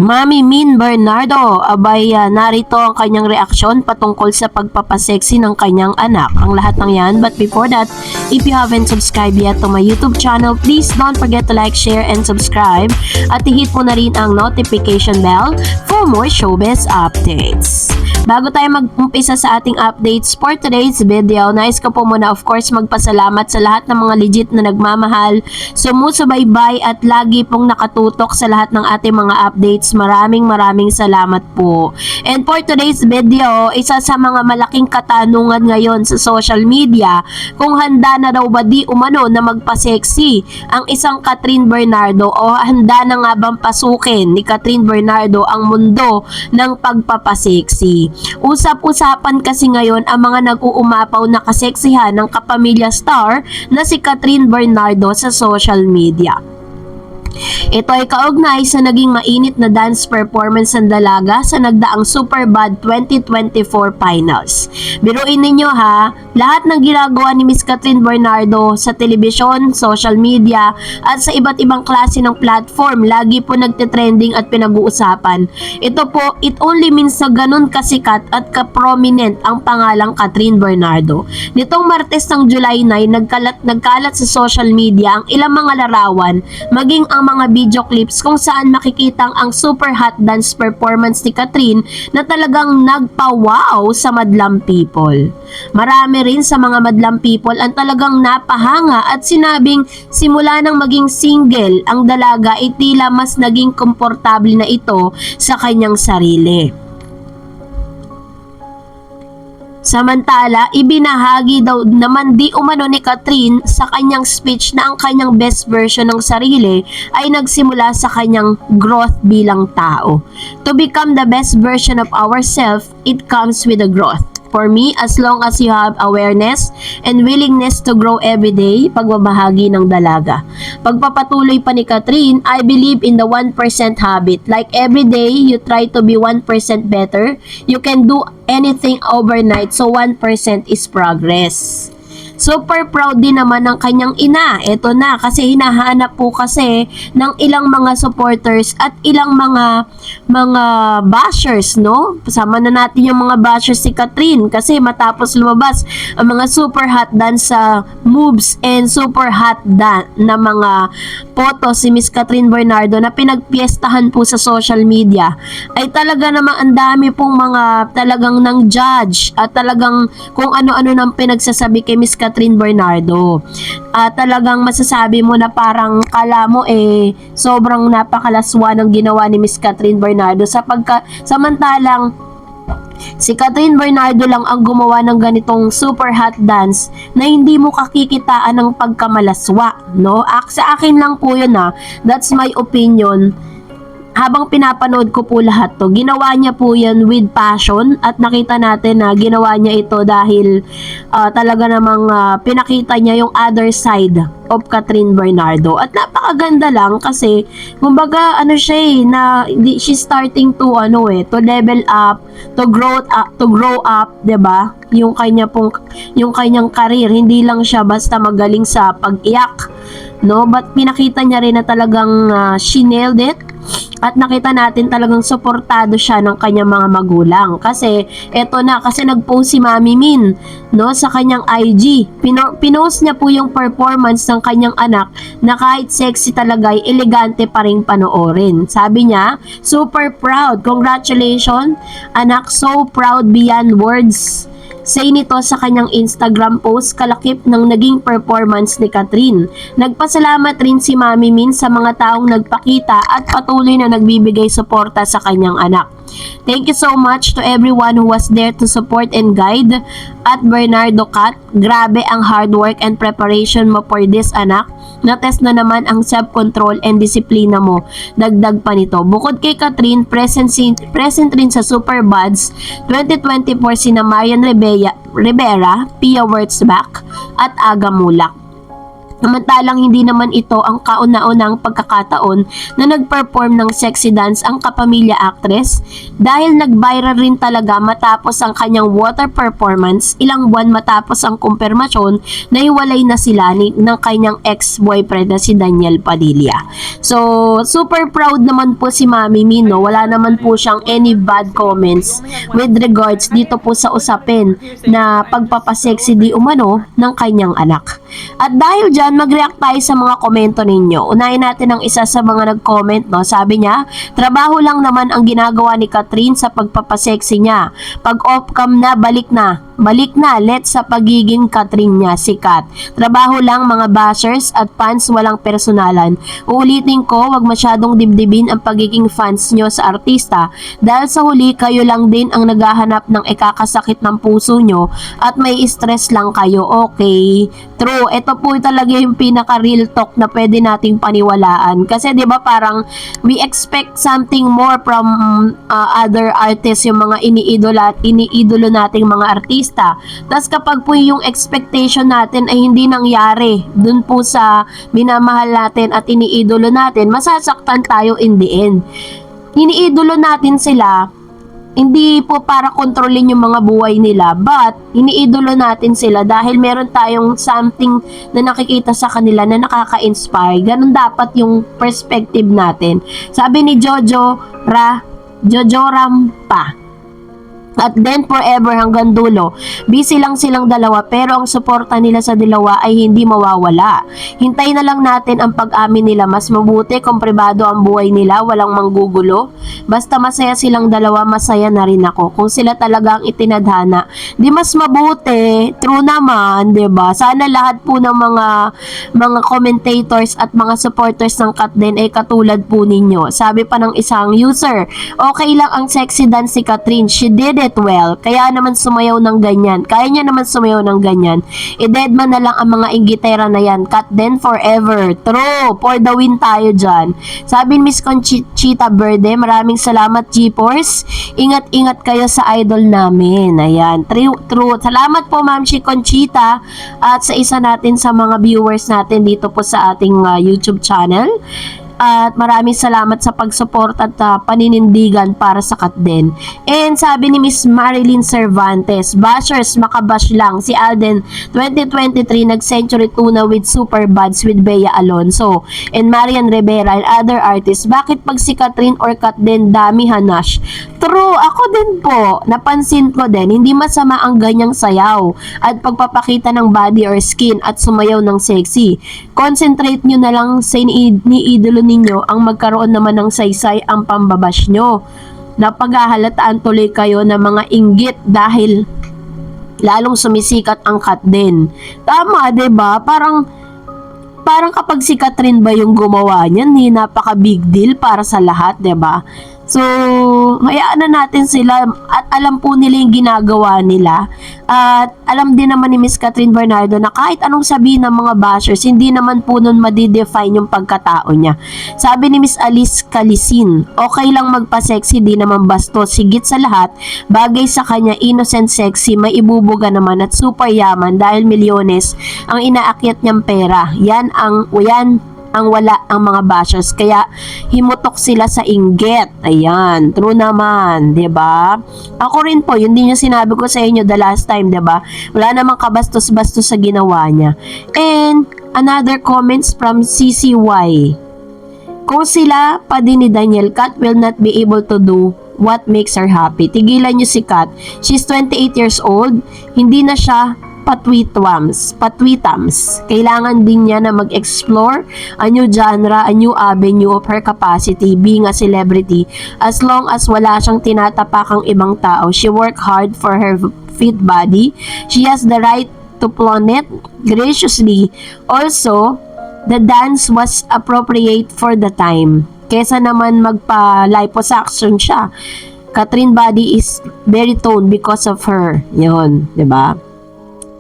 Mami Min Bernardo, abay narito ang kanyang reaksyon patungkol sa pagpapaseksi ng kanyang anak. Ang lahat ng yan, but before that, if you haven't subscribed yet to my YouTube channel, please don't forget to like, share, and subscribe. At i-hit mo na rin ang notification bell for more showbiz updates. Bago tayo mag-umpisa sa ating updates for today's video, nais ko po muna of course magpasalamat sa lahat ng mga legit na nagmamahal, sumusubaybay at lagi pong nakatutok sa lahat ng ating mga updates. Maraming salamat po. And for today's video, isa sa mga malaking katanungan ngayon sa social media, kung handa na daw ba di umano na magpa-sexy ang isang Catherine Bernardo o handa na nga bang pasukin ni Catherine Bernardo ang mundo ng pagpapaseksi. Usap-usapan kasi ngayon ang mga nag-uumapaw na kaseksihan ng kapamilya star na si Catherine Bernardo sa social media. Ito ay kaugnay sa naging mainit na dance performance ng dalaga sa nagdaang Superbad 2024 Finals. Biruin ninyo ha, lahat ng ginagawa ni Miss Catherine Bernardo sa telebisyon, social media, at sa iba't ibang klase ng platform, lagi po nagte-trending at pinag-uusapan. Ito po, it only means na ganun kasikat at ka-prominent ang pangalang Catherine Bernardo. Nitong Martes ng July 9, nagkalat sa social media ang ilang mga larawan, maging ang mga video clips kung saan makikitang ang super hot dance performance ni Catherine na talagang nagpa-wow sa madlang people. Marami rin sa mga madlang people ang talagang napahanga at sinabing simula nang maging single ang dalaga ay tila mas naging komportable na ito sa kanyang sarili. Samantala, ibinahagi daw naman di umano ni Catherine sa kanyang speech na ang kanyang best version ng sarili ay nagsimula sa kanyang growth bilang tao. To become the best version of ourselves, it comes with a growth. For me, as long as you have awareness and willingness to grow every day, pagbabahagi ng dalaga. Pagpapatuloy pa ni Catherine, I believe in the 1% habit. Like every day, you try to be 1% better. You can do anything overnight, so 1% is progress. Super proud din naman ng kanyang ina. Ito na, kasi hinahanap po kasi ng ilang mga supporters at ilang mga bashers, no? Kasama na natin yung mga bashers si Catherine kasi matapos lumabas ang mga super hot dance moves and super hot na mga photos si Miss Catherine Bernardo na pinagpiestahan po sa social media, ay talaga namang ang dami pong mga talagang nang judge at talagang kung ano-ano nang pinagsasabi kay Miss Catherine Bernardo. Talagang masasabi mo na parang kala mo sobrang napakalaswa ng ginawa ni Miss Catherine Bernardo samantalang si Catherine Bernardo lang ang gumawa ng ganitong super hot dance na hindi mo kakikitaan ng pagkamalaswa, no? Sa akin lang po yun that's my opinion. Habang pinapanood ko po lahat to, ginawa niya po yan with passion at nakita natin na ginawa niya ito dahil talaga namang pinakita niya yung other side of Catherine Bernardo. At napakaganda lang kasi kumbaga she's starting to to level up, to grow up, 'di ba? Yung kanyang career, hindi lang siya basta magaling sa pag-iyak, no? But pinakita niya rin na talagang she nailed it. At nakita natin talagang suportado siya ng kanyang mga magulang. Kasi kasi nag-post si Mami Min, no, sa kanyang IG. Pinost niya po yung performance ng kanyang anak na kahit sexy talaga ay elegante pa rin panoorin. Sabi niya, super proud. Congratulations, anak, so proud beyond words. Say nito sa kanyang Instagram post kalakip ng naging performance ni Catherine. Nagpasalamat rin si Mami Min sa mga taong nagpakita at patuloy na nagbibigay suporta sa kanyang anak. Thank you so much to everyone who was there to support and guide. At Bernardo Cat, grabe ang hard work and preparation mo for this, anak. Na-test na naman ang self-control and disiplina mo. Dagdag pa nito. Bukod kay Catherine, present rin sa Superbads 2024 sina Marian Rivera, Pia Wurtzbach at Aga Mulak. Samantalang hindi naman ito ang kauna-unang pagkakataon na nag-perform ng sexy dance ang kapamilya actress dahil nag-viral rin talaga matapos ang kanyang water performance ilang buwan matapos ang kumpirmasyon na hiwalay na sila ng kanyang ex-boyfriend na si Daniel Padilla. So, super proud naman po si Mami Mino. Wala naman po siyang any bad comments with regards dito po sa usapin na pagpapasexy di umano ng kanyang anak. At dahil dyan, mag-react tayo sa mga komento ninyo. Unahin natin ang isa sa mga nag-comment, no? Sabi niya, trabaho lang naman ang ginagawa ni Catherine sa pagpapasexy niya. Pag off-cam na, balik na. Balik na, let's sa pagiging Catherine niya, si Kat. Trabaho lang mga bashers at fans, walang personalan. Uulitin ko, wag masyadong dibdibin ang pagiging fans nyo sa artista dahil sa huli kayo lang din ang naghahanap ng ikakasakit ng puso nyo at may stress lang kayo. Okay, true. Ito po talaga yung pinaka-real talk na pwede nating paniwalaan. Kasi 'di ba parang we expect something more from other artists, yung mga iniidolo nating mga artista. Tapos kapag po yung expectation natin ay hindi nangyari dun po sa minamahal natin at iniidolo natin, masasaktan tayo in the end. Iniidolo natin sila hindi po para kontrolin yung mga buhay nila, but iniidolo natin sila dahil meron tayong something na nakikita sa kanila na nakaka-inspire. Ganun dapat yung perspective natin. Sabi ni Jojo Rampa, at then forever hanggang dulo. Busy lang silang dalawa pero ang suporta nila sa dalawa ay hindi mawawala. Hintay na lang natin ang pag-amin nila. Mas mabuti kung pribado ang buhay nila, walang manggugulo. Basta masaya silang dalawa, masaya na rin ako. Kung sila talaga ang itinadhana, di mas mabuti. True naman, 'di ba? Sana lahat po ng mga commentators at mga supporters ng Kat din ay katulad po ninyo. Sabi pa ng isang user, okay lang ang sexy dance si Catherine. She did it well. Kaya naman sumayaw ng ganyan. Kaya niya naman sumayaw ng ganyan. I-deadman na lang ang mga inggitera na yan. Cut then forever. True. For the win tayo dyan. Sabi ni Miss Conchita Verde, maraming salamat G-Force. Ingat-ingat kayo sa idol namin. Ayan. True. Salamat po Ma'am si Conchita at sa isa natin sa mga viewers natin dito po sa ating YouTube channel. At maraming salamat sa pag-support at paninindigan para sa Kat din. And sabi ni Miss Marilyn Cervantes, bashers makabash lang. Si Alden 2023 nag-century tuna with super buds with Bea Alonso and Marian Rivera and other artists. Bakit pag si Catherine or Kat din dami hanash? True, ako din po. Napansin ko din, hindi masama ang ganyang sayaw at pagpapakita ng body or skin at sumayaw ng sexy. Concentrate nyo na lang sa iniidolo ninyo ang magkaroon naman ng saysay ang pambabash nyo. Napaghahalataan tuloy kayo ng mga inggit dahil lalong sumisikat ang Kat din. Tama, 'di ba? Parang kapag si Catherine ba yung gumawa niyan, napaka big deal para sa lahat, 'di ba? So, hayaan na natin sila at alam po nila yung ginagawa nila. At alam din naman ni Miss Catherine Bernardo na kahit anong sabihin ng mga bashers, hindi naman po nun madidefine yung pagkatao niya. Sabi ni Miss Alice Calisin, okay lang magpa-sexy, di naman bastos. Higit sa lahat, bagay sa kanya, innocent sexy, may ibubuga naman at super yaman dahil milyones ang inaakyat niyang pera. Yan ang wala ang mga bashers, kaya himutok sila sa inggit. Ayan, true naman, 'di ba? Ako rin po, yun din yung sinabi ko sa inyo the last time, 'di ba? Wala namang kabastos-bastos sa ginawa niya. And another comments from CCY. Kung sila pa din ni Daniel, Kat will not be able to do what makes her happy. Tigilan niyo si Kat. She's 28 years old. Hindi na siya patwitams. Kailangan din niya na mag-explore a new genre, a new avenue of her capacity being a celebrity. As long as wala siyang tinatapakang ibang tao, she work hard for her fit body. She has the right to flaunt it graciously. Also, the dance was appropriate for the time. Kesa naman magpa-liposuction siya. Catherine body is very toned because of her. Yun, 'di ba?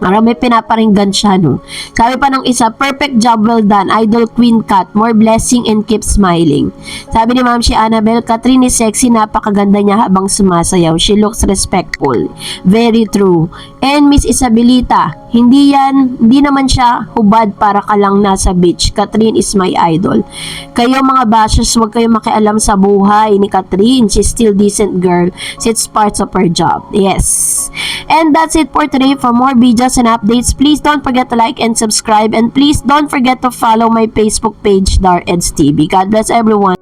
Marami pinaparinggan siya, no? Sabi pa ng isa, perfect job, well done. Idol Queen Kat, more blessing and keep smiling. Sabi ni Ma'am si Annabelle, Catherine is sexy, napakaganda niya habang sumasayaw. She looks respectful. Very true. And Miss Isabelita, Hindi naman siya hubad para ka lang nasa beach. Catherine is my idol. Kayo mga bashers, huwag kayo makialam sa buhay ni Catherine. She's still decent girl. It's part of her job. Yes. And that's it for today. For more videos and updates, please don't forget to like and subscribe. And please don't forget to follow my Facebook page, Dar Eds TV. God bless everyone.